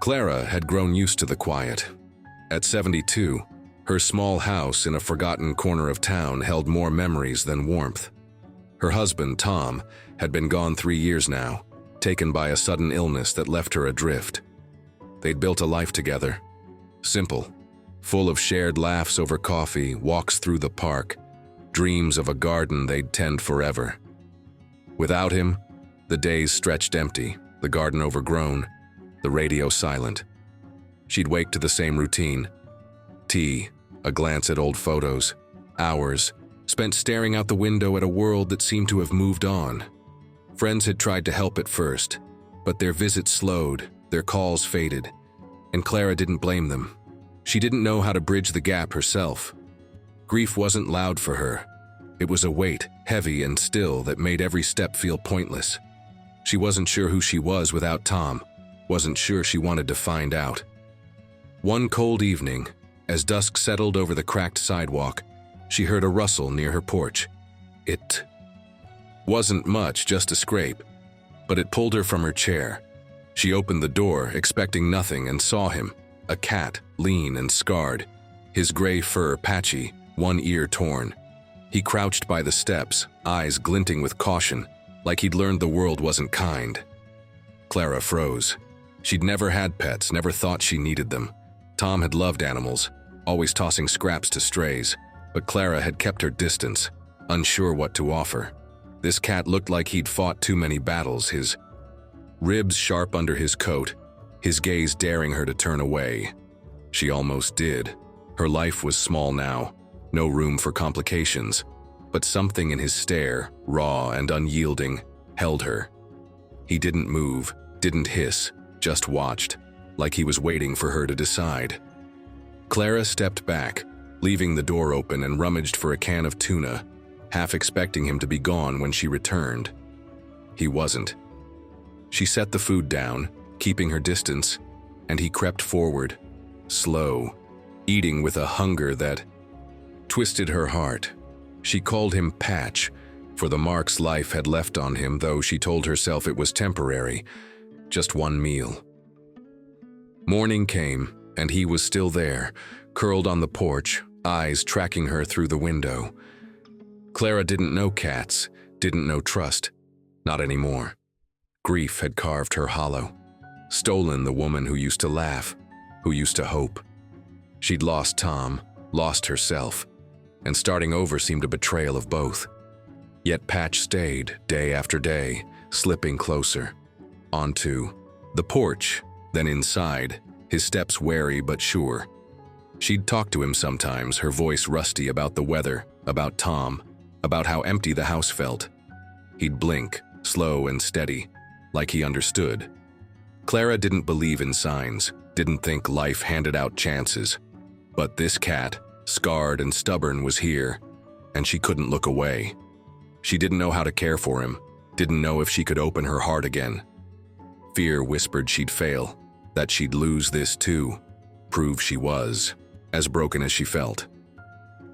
Clara had grown used to the quiet. At 72, her small house in a forgotten corner of town held more memories than warmth. Her husband, Tom, had been gone 3 years now, taken by a sudden illness that left her adrift. They'd built a life together. Simple, full of shared laughs over coffee, walks through the park, dreams of a garden they'd tend forever. Without him, the days stretched empty, the garden overgrown, the radio silent. She'd wake to the same routine. Tea, a glance at old photos, hours spent staring out the window at a world that seemed to have moved on. Friends had tried to help at first, but their visits slowed, their calls faded, and Clara didn't blame them. She didn't know how to bridge the gap herself. Grief wasn't loud for her. It was a weight, heavy and still, that made every step feel pointless. She wasn't sure who she was without Tom, wasn't sure she wanted to find out. One cold evening, as dusk settled over the cracked sidewalk, she heard a rustle near her porch. It wasn't much, just a scrape, but it pulled her from her chair. She opened the door, expecting nothing, and saw him, a cat, lean and scarred, his gray fur patchy, one ear torn. He crouched by the steps, eyes glinting with caution, like he'd learned the world wasn't kind. Clara froze. She'd never had pets, never thought she needed them. Tom had loved animals, always tossing scraps to strays, but Clara had kept her distance, unsure what to offer. This cat looked like he'd fought too many battles, his ribs sharp under his coat, his gaze daring her to turn away. She almost did. Her life was small now, no room for complications, but something in his stare, raw and unyielding, held her. He didn't move, didn't hiss, just watched, like he was waiting for her to decide. Clara stepped back, leaving the door open, and rummaged for a can of tuna, half expecting him to be gone when she returned. He wasn't. She set the food down, keeping her distance, and he crept forward, slow, eating with a hunger that twisted her heart. She called him Patch, for the marks life had left on him, though she told herself it was temporary, just one meal. Morning came, and he was still there, curled on the porch, eyes tracking her through the window. Clara didn't know cats, didn't know trust, not anymore. Grief had carved her hollow, stolen the woman who used to laugh, who used to hope. She'd lost Tom, lost herself, and starting over seemed a betrayal of both. Yet Patch stayed, day after day, slipping closer. Onto the porch, then inside, his steps wary but sure. She'd talk to him sometimes, her voice rusty, about the weather, about Tom, about how empty the house felt. He'd blink, slow and steady, like he understood. Clara didn't believe in signs, didn't think life handed out chances. But this cat, scarred and stubborn, was here, and she couldn't look away. She didn't know how to care for him, didn't know if she could open her heart again. Fear whispered she'd fail, that she'd lose this too, prove she was, as broken as she felt.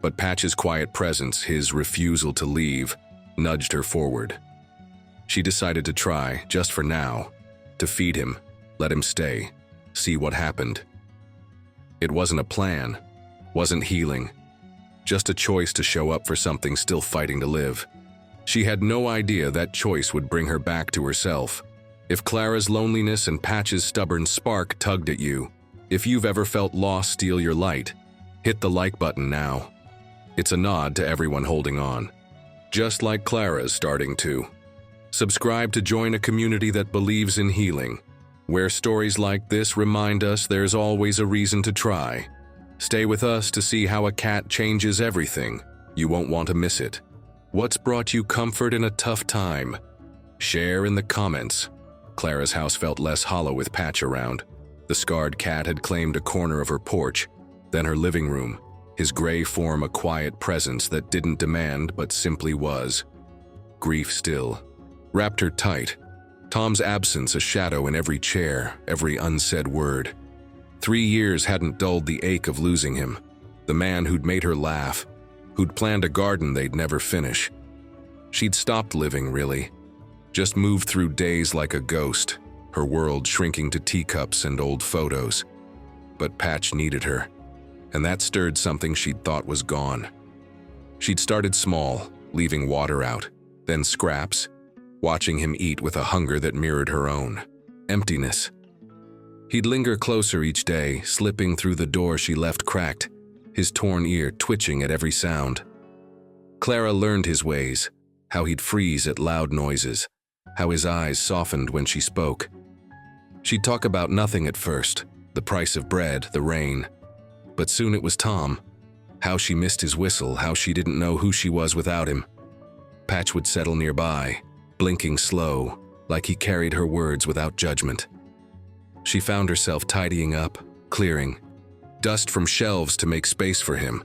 But Patch's quiet presence, his refusal to leave, nudged her forward. She decided to try, just for now, to feed him, let him stay, see what happened. It wasn't a plan, wasn't healing, just a choice to show up for something still fighting to live. She had no idea that choice would bring her back to herself. If Clara's loneliness and Patch's stubborn spark tugged at you, if you've ever felt lost steal your light, hit the like button now. It's a nod to everyone holding on, just like Clara's starting to. Subscribe to join a community that believes in healing, where stories like this remind us there's always a reason to try. Stay with us to see how a cat changes everything. You won't want to miss it. What's brought you comfort in a tough time? Share in the comments. Clara's house felt less hollow with Patch around. The scarred cat had claimed a corner of her porch, then her living room, his gray form a quiet presence that didn't demand but simply was. Grief still wrapped her tight, Tom's absence a shadow in every chair, every unsaid word. 3 years hadn't dulled the ache of losing him, the man who'd made her laugh, who'd planned a garden they'd never finish. She'd stopped living, really, just moved through days like a ghost, her world shrinking to teacups and old photos. But Patch needed her, and that stirred something she'd thought was gone. She'd started small, leaving water out, then scraps, watching him eat with a hunger that mirrored her own. Emptiness. He'd linger closer each day, slipping through the door she left cracked, his torn ear twitching at every sound. Clara learned his ways, how he'd freeze at loud noises, how his eyes softened when she spoke. She'd talk about nothing at first, the price of bread, the rain. But soon it was Tom. How she missed his whistle, how she didn't know who she was without him. Patch would settle nearby, blinking slow, like he carried her words without judgment. She found herself tidying up, clearing, dust from shelves to make space for him,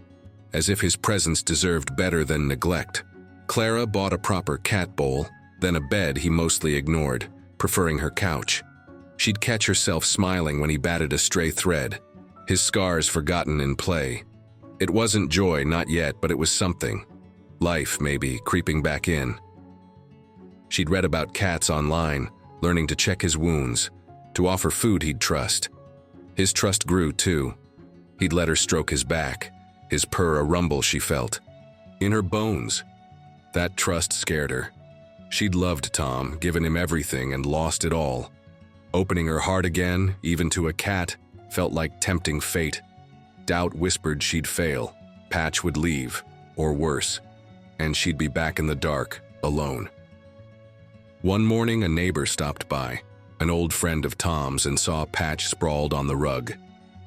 as if his presence deserved better than neglect. Clara bought a proper cat bowl, then a bed he mostly ignored, preferring her couch. She'd catch herself smiling when he batted a stray thread, his scars forgotten in play. It wasn't joy, not yet, but it was something. Life, maybe, creeping back in. She'd read about cats online, learning to check his wounds, to offer food he'd trust. His trust grew, too. He'd let her stroke his back, his purr a rumble she felt. In her bones. That trust scared her. She'd loved Tom, given him everything, and lost it all. Opening her heart again, even to a cat, felt like tempting fate. Doubt whispered she'd fail, Patch would leave, or worse, and she'd be back in the dark, alone. One morning, a neighbor stopped by, an old friend of Tom's, and saw Patch sprawled on the rug.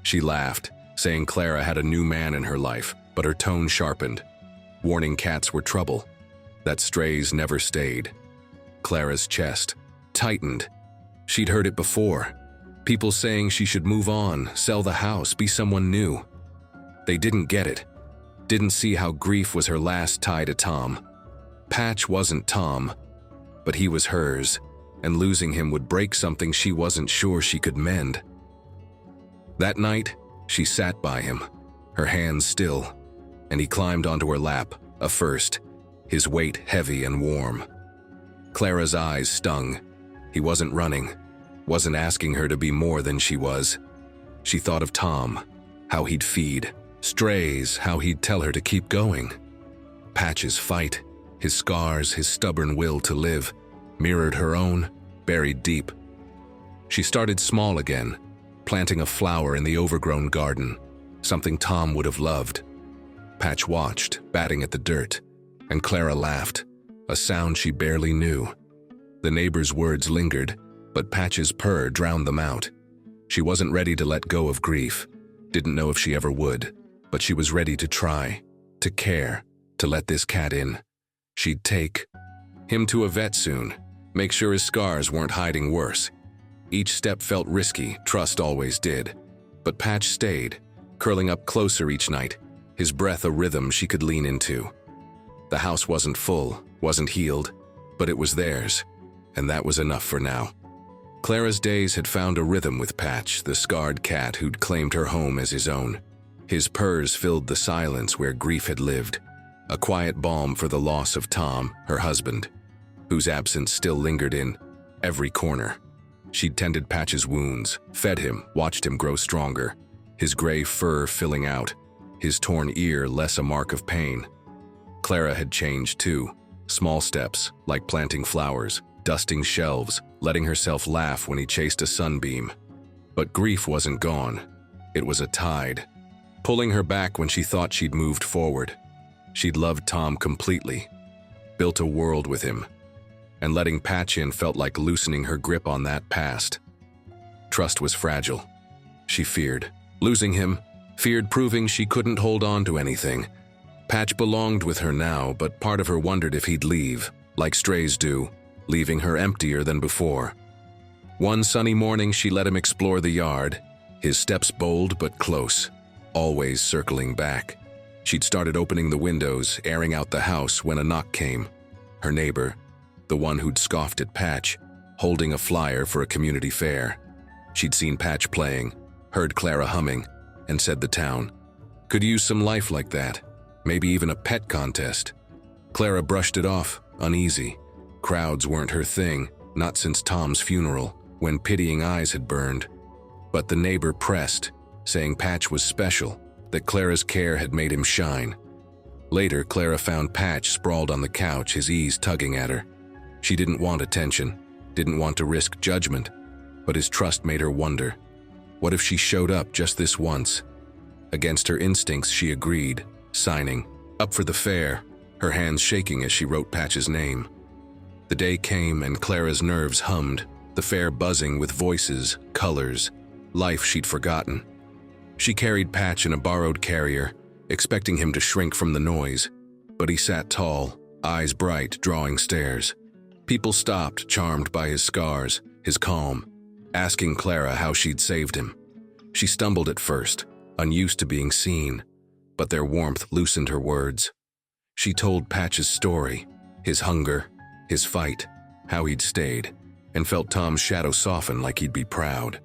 She laughed, saying Clara had a new man in her life, but her tone sharpened, warning cats were trouble, that strays never stayed. Clara's chest tightened. She'd heard it before. People saying she should move on, sell the house, be someone new. They didn't get it. Didn't see how grief was her last tie to Tom. Patch wasn't Tom, but he was hers, and losing him would break something she wasn't sure she could mend. That night, she sat by him, her hands still, and he climbed onto her lap, a first, his weight heavy and warm. Clara's eyes stung. He wasn't running, wasn't asking her to be more than she was. She thought of Tom, how he'd feed, strays, how he'd tell her to keep going. Patch's fight, his scars, his stubborn will to live, mirrored her own, buried deep. She started small again, planting a flower in the overgrown garden, something Tom would have loved. Patch watched, batting at the dirt, and Clara laughed, a sound she barely knew. The neighbor's words lingered, but Patch's purr drowned them out. She wasn't ready to let go of grief, didn't know if she ever would, but she was ready to try, to care, to let this cat in. She'd take him to a vet soon, make sure his scars weren't hiding worse. Each step felt risky, trust always did, but Patch stayed, curling up closer each night, his breath a rhythm she could lean into. The house wasn't full, wasn't healed, but it was theirs, and that was enough for now. Clara's days had found a rhythm with Patch, the scarred cat who'd claimed her home as his own. His purrs filled the silence where grief had lived, a quiet balm for the loss of Tom, her husband, whose absence still lingered in every corner. She'd tended Patch's wounds, fed him, watched him grow stronger, his gray fur filling out, his torn ear less a mark of pain. Clara had changed too, small steps, like planting flowers, dusting shelves, letting herself laugh when he chased a sunbeam. But grief wasn't gone. It was a tide, pulling her back when she thought she'd moved forward. She'd loved Tom completely, built a world with him, and letting Patch in felt like loosening her grip on that past. Trust was fragile. She feared losing him, feared proving she couldn't hold on to anything. Patch belonged with her now, but part of her wondered if he'd leave, like strays do, leaving her emptier than before. One sunny morning, she let him explore the yard, his steps bold but close, always circling back. She'd started opening the windows, airing out the house when a knock came. Her neighbor, the one who'd scoffed at Patch, holding a flyer for a community fair. She'd seen Patch playing, heard Clara humming, and said the town could use some life like that, maybe even a pet contest. Clara brushed it off, uneasy. Crowds weren't her thing, not since Tom's funeral. when pitying eyes had burned. But the neighbor pressed, saying Patch was special, that Clara's care had made him shine. Later, Clara found Patch sprawled on the couch, his ease tugging at her. She didn't want attention, didn't want to risk judgment, but his trust made her wonder. What if she showed up just this once? Against her instincts, she agreed, signing up for the fair, her hands shaking as she wrote Patch's name. The day came and Clara's nerves hummed, the fair buzzing with voices, colors, life she'd forgotten. She carried Patch in a borrowed carrier, expecting him to shrink from the noise, but he sat tall, eyes bright, drawing stares. People stopped, charmed by his scars, his calm, asking Clara how she'd saved him. She stumbled at first, unused to being seen, but their warmth loosened her words. She told Patch's story, his hunger, his fight, how he'd stayed, and felt Tom's shadow soften like he'd be proud.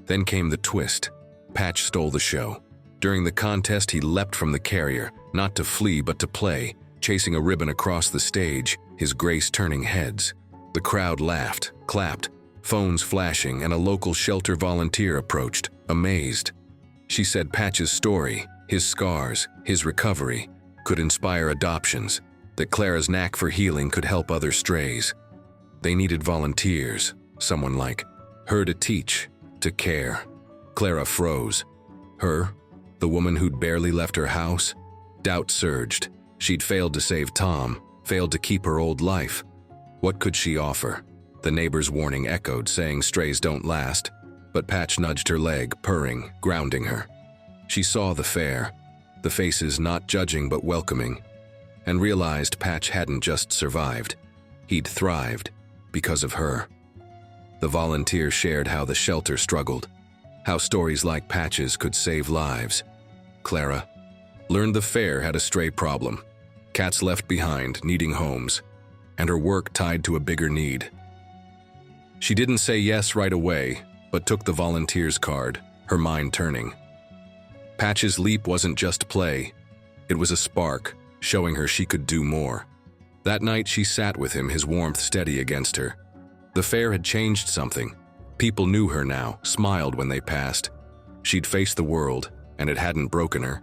Then came the twist. Patch stole the show. During the contest, he leapt from the carrier, not to flee but to play, chasing a ribbon across the stage, his grace turning heads. The crowd laughed, clapped, phones flashing, and a local shelter volunteer approached, amazed. She said Patch's story, his scars, his recovery, could inspire adoptions, that Clara's knack for healing could help other strays. They needed volunteers, someone like her to teach, to care. Clara froze. Her, the woman who'd barely left her house? Doubt surged. She'd failed to save Tom, failed to keep her old life. What could she offer? The neighbor's warning echoed, saying strays don't last, but Patch nudged her leg, purring, grounding her. She saw the fair, the faces not judging but welcoming, and realized Patch hadn't just survived. He'd thrived because of her. The volunteer shared how the shelter struggled, how stories like Patch's could save lives. Clara learned the fair had a stray problem, cats left behind, needing homes, and her work tied to a bigger need. She didn't say yes right away, but took the volunteer's card, her mind turning. Patch's leap wasn't just play, it was a spark, showing her she could do more. That night she sat with him, his warmth steady against her. The fair had changed something. People knew her now, smiled when they passed. She'd faced the world, and it hadn't broken her.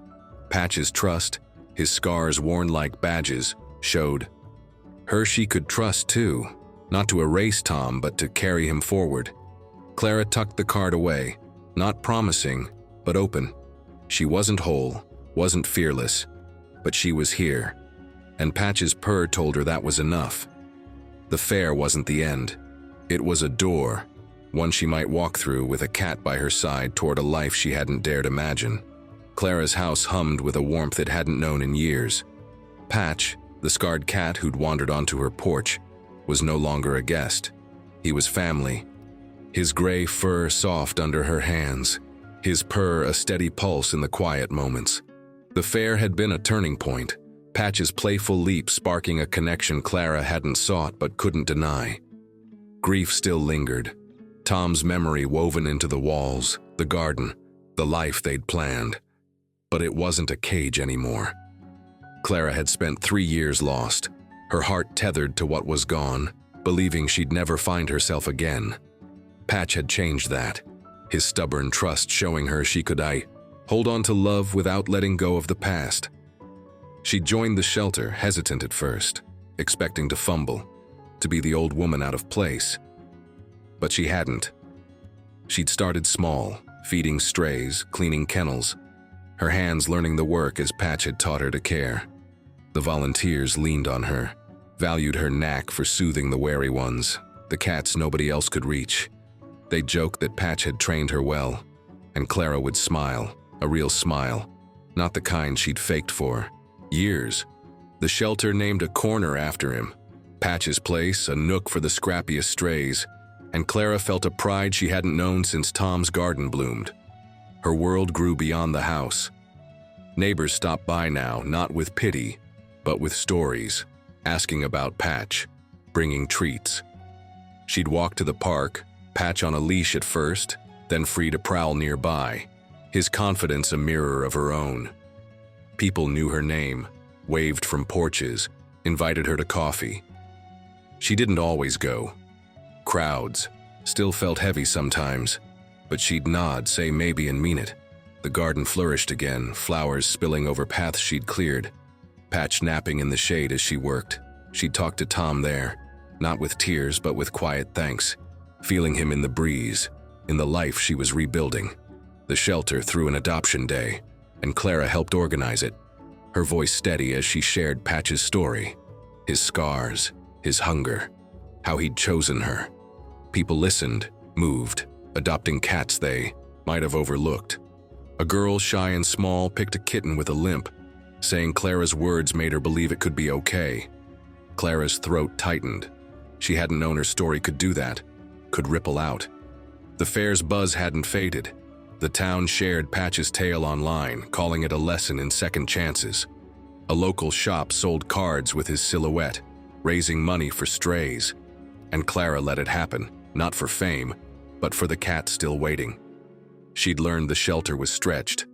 Patch's trust, his scars worn like badges, showed. Her she could trust too, not to erase Tom, but to carry him forward. Clara tucked the card away, not promising, but open. She wasn't whole, wasn't fearless, but she was here, and Patch's purr told her that was enough. The fair wasn't the end. It was a door, one she might walk through with a cat by her side toward a life she hadn't dared imagine. Clara's house hummed with a warmth it hadn't known in years. Patch, the scarred cat who'd wandered onto her porch, was no longer a guest. He was family. His gray fur soft under her hands, his purr a steady pulse in the quiet moments. The fair had been a turning point, Patch's playful leap sparking a connection Clara hadn't sought but couldn't deny. Grief still lingered, Tom's memory woven into the walls, the garden, the life they'd planned. But it wasn't a cage anymore. Clara had spent 3 years lost, her heart tethered to what was gone, believing she'd never find herself again. Patch had changed that, his stubborn trust showing her she could hold on to love without letting go of the past. She joined the shelter, hesitant at first, expecting to fumble, to be the old woman out of place. But she hadn't. She'd started small, feeding strays, cleaning kennels, her hands learning the work as Patch had taught her to care. The volunteers leaned on her, valued her knack for soothing the wary ones, the cats nobody else could reach. They joked that Patch had trained her well, and Clara would smile, a real smile, not the kind she'd faked for years. The shelter named a corner after him, Patch's place, a nook for the scrappiest strays, and Clara felt a pride she hadn't known since Tom's garden bloomed. Her world grew beyond the house. Neighbors stopped by now, not with pity, but with stories, asking about Patch, bringing treats. She'd walk to the park, Patch on a leash at first, then free to prowl nearby, his confidence a mirror of her own. People knew her name, waved from porches, invited her to coffee. She didn't always go. Crowds, Still felt heavy sometimes, but she'd nod, say maybe and mean it. The garden flourished again, flowers spilling over paths she'd cleared. Patch napping in the shade as she worked. She'd talk to Tom there, not with tears but with quiet thanks, feeling him in the breeze, in the life she was rebuilding. The shelter threw an adoption day, and Clara helped organize it, her voice steady as she shared Patch's story, his scars, his hunger, how he'd chosen her. People listened, moved, adopting cats they might have overlooked. A girl, shy and small, picked a kitten with a limp, saying Clara's words made her believe it could be okay. Clara's throat tightened. She hadn't known her story could do that, could ripple out. The fair's buzz hadn't faded. The town shared Patch's tale online, calling it a lesson in second chances. A local shop sold cards with his silhouette, raising money for strays. And Clara let it happen, not for fame, but for the cat still waiting. She'd learned the shelter was stretched.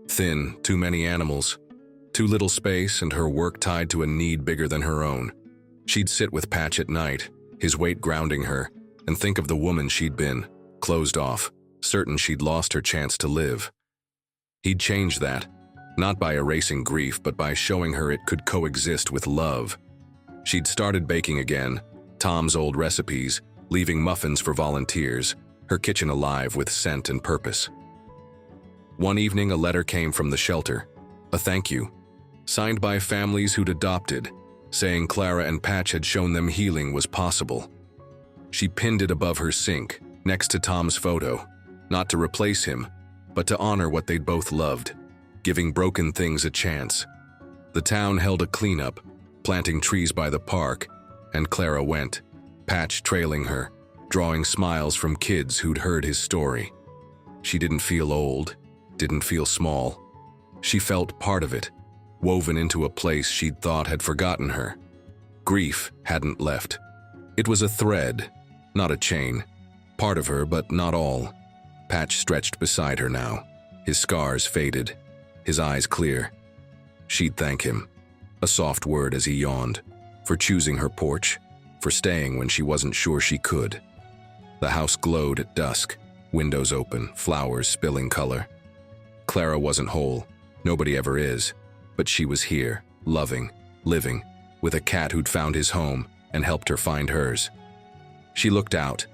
Thin, too many animals, too little space, and her work tied to a need bigger than her own. She'd sit with Patch at night, his weight grounding her, and think of the woman she'd been, closed off, certain she'd lost her chance to live. He'd change that, not by erasing grief, but by showing her it could coexist with love. She'd started baking again, Tom's old recipes, leaving muffins for volunteers, her kitchen alive with scent and purpose. One evening, a letter came from the shelter, a thank you, signed by families who'd adopted, saying Clara and Patch had shown them healing was possible. She pinned it above her sink, next to Tom's photo, not to replace him, but to honor what they'd both loved, giving broken things a chance. The town held a cleanup, planting trees by the park, and Clara went, Patch trailing her, drawing smiles from kids who'd heard his story. She didn't feel old, didn't feel small. She felt part of it, woven into a place she'd thought had forgotten her. Grief hadn't left. It was a thread, not a chain. Part of her, but not all. Patch stretched beside her now, his scars faded, his eyes clear. She'd thank him, a soft word as he yawned, for choosing her porch, for staying when she wasn't sure she could. The house glowed at dusk, windows open, flowers spilling color. Clara wasn't whole, nobody ever is, but she was here, loving, living, with a cat who'd found his home and helped her find hers. She looked out,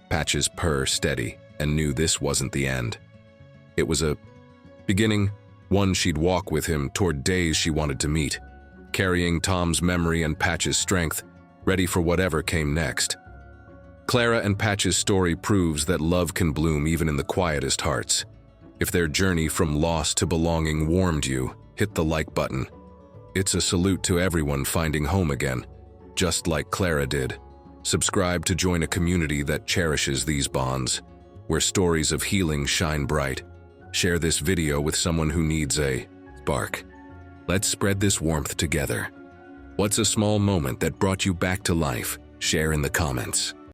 Patch's purr steady, and knew this wasn't the end. It was a beginning, one she'd walk with him toward days she wanted to meet, carrying Tom's memory and Patch's strength, ready for whatever came next. Clara and Patch's story proves that love can bloom even in the quietest hearts. If their journey from loss to belonging warmed you, hit the like button. It's a salute to everyone finding home again, just like Clara did. Subscribe to join a community that cherishes these bonds, where stories of healing shine bright. Share this video with someone who needs a spark. Let's spread this warmth together. What's a small moment that brought you back to life? Share in the comments.